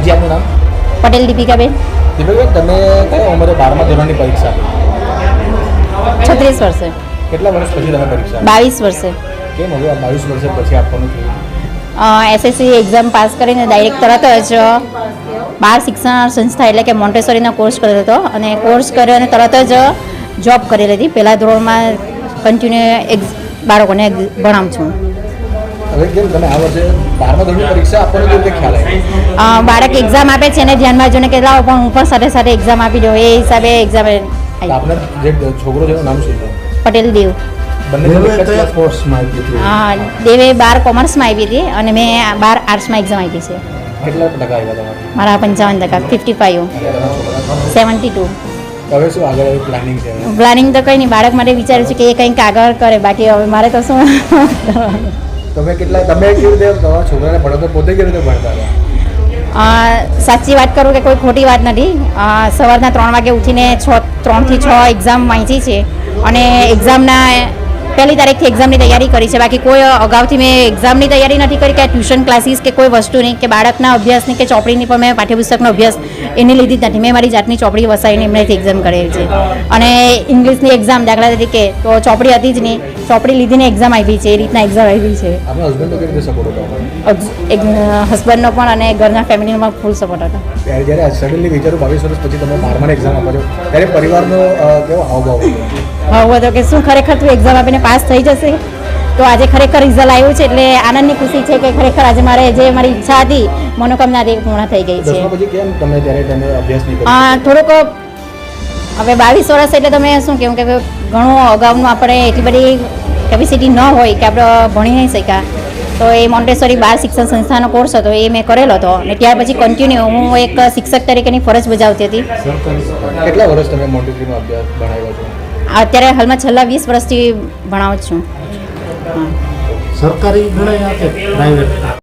જી આપનું નામ? પટેલ દીપિકાબેન. દીપકભાઈ, તમે કયા ઉંમરે 12મા ધોરણની પરીક્ષા? 36 વર્ષે. કેટલા વર્ષ પછી તમે પરીક્ષા? 22 વર્ષે. કેમ હવે 22 વર્ષ પછી આપવાનું થયું? એસએસસી એક્ઝામ પાસ કરીને ડાયરેક્ટ તરત જ બાળ શિક્ષણ સંસ્થા એટલે કે મોન્ટેસોરીનો કોર્સ કર્યો હતો અને કોર્સ કર્યો અને તરત જ જોબ કરેલી હતી. પહેલા ધોરણમાં કન્ટિન્યુ બાળકોને ભણાવું છું. હવે કેમ તમે આ વર્ષે 12મા ધોરણની પરીક્ષા આપવાનો કેવી રીતે ખ્યાલ આવ્યો? બાળક એક્ઝામ આપે છે એને ધ્યાનમાં જોઈને કે લાવો પણ હું પણ સાથે સાથે એક્ઝામ આપી દઉં, એ હિસાબે એક્ઝામ. આપના જે છોકરો છે એનું નામ શું છે? પટેલ દેવ. બંને કોર્સમાં આવી હતી? દેવે 12 કોમર્સમાં આવી હતી અને મેં 12 આર્ટ્સમાં એક્ઝામ આપી છે. કેટલા ટકા આવ્યા તમારા? મારા 55%, 55, 72. હવે શું આગળ પ્લાનિંગ છે? પ્લાનિંગ તો કંઈ નહીં, બાળક માટે વિચાર્યું છે કે એ કંઈક આગળ કરે, બાકી હવે મારે તો શું. તમે કેવી રીતે તમારા છોકરાને ભણો તો પોતે કેવી રીતે ભણતા હતા? સાચી વાત કરું કે કોઈ ખોટી વાત નથી. સવારના 3 વાગે ઉઠીને 3 થી 6 એક્ઝામ વાંચી છે અને એક્ઝામના 1લી તારીખથી એક્ઝામની તૈયારી કરી છે. બાકી કોઈ અગાઉથી મેં એક્ઝામની તૈયારી નથી કરી કે ટ્યુશન ક્લાસીસ કે કોઈ વસ્તુ નહીં કે બાળકના અભ્યાસની કે ચોપડીની પણ મેં પાઠ્યપુસ્તકનો અભ્યાસ એની લીધી જ નથી. મેં મારી જાતની ચોપડી વસાવીને એમનેથી એક્ઝામ કરેલી છે. અને ઇંગ્લિશની એક્ઝામ દાખલા તરીકે તો ચોપડી હતી જ નહીં, ચોપડી લીધીને એક્ઝામ આપી છે, એ રીતના એક્ઝામ આપી છે. આપણા હસબન્ડ કેવી રીતે સપોર્ટ હતો? હસબન્ડનો પણ અને ઘરના ફેમિલીનો પણ ફૂલ સપોર્ટ હતો. જ્યારે સડનલી વિચારું 22 વર્ષ પછી તમે 12માની એક્ઝામ આપો છો ત્યારે પરિવારનો કેવો હાવભાવ હતો? હવે તો કે શું ખરેખર તું એક્ઝામ આપીને પાસ થઈ જશે? તો આજે ખરેખર રિઝલ્ટ આવ્યું છે એટલે આનંદની ખુશી છે કે ખરેખર આજે મારી ઈચ્છા હતી, મનોકામના હતી, પૂર્ણ થઈ ગઈ છે. પછી કેમ તમે અભ્યાસ નહીં કર્યો? થોડુંક હવે 22 વર્ષ એટલે તમે શું કહેવું કે ઘણું અગાઉનું આપણે એટલી બધી કેપેસિટી ન હોય કે આપણે ભણી નહીં શક્યા. તો એ મોન્ટેસોરી બાળ શિક્ષણ સંસ્થાનો કોર્સ હતો, એ મેં કરેલો હતો અને ત્યાર પછી કન્ટિન્યુ હું એક શિક્ષક તરીકેની ફરજ બજાવતી હતી. કેટલા વર્ષ તમે મોન્ટેસરીમાં અભ્યાસ ભણાવ્યો છો? અત્યારે હાલમાં છેલ્લા 20 વર્ષથી ભણાવું છું. સરકારી ગણાય કે પ્રાઇવેટ?